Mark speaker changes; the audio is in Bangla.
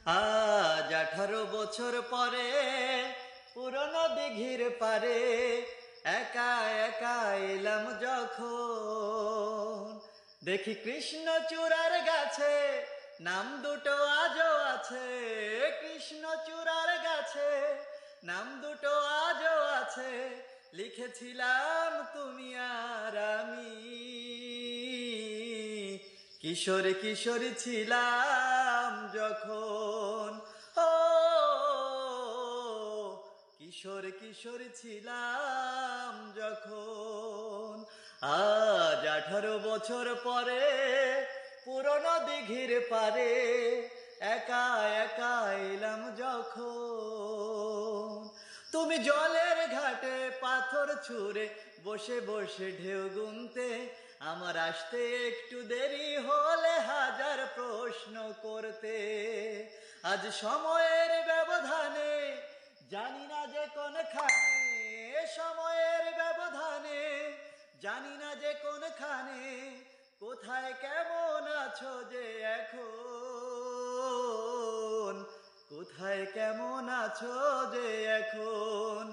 Speaker 1: আজ 18 বছর পরে পুরনো দিঘির পারে একা একা এলাম যখন, দেখি কৃষ্ণচূড়ার গাছে নাম দুটো আজও আছে। কৃষ্ণচূড়ার গাছে নাম দুটো আজও আছে, লিখেছিলাম তুমি আর আমি। কিশোরী কিশোরী ছিলাম যখন, ও কিশোর কিশোরী ছিলাম যখন। আজ 18 বছর পরে পুরনো দিঘির পারে একা একা এলাম যখন। তুমি জলের ঘাটে পাথর ছুঁড়ে বসে বসে ঢেউ গুনতে, আমার আসতে একটু দেরি হলে হাজার প্রশ্ন করতে। আজ সময়ের ব্যবধানে জানি না যে কোনখানে, সময়ের ব্যবধানে জানি না যে কোনখানে, কোথায় কেমন আছো যে এখন, কোথায় কেমন আছো যে এখন।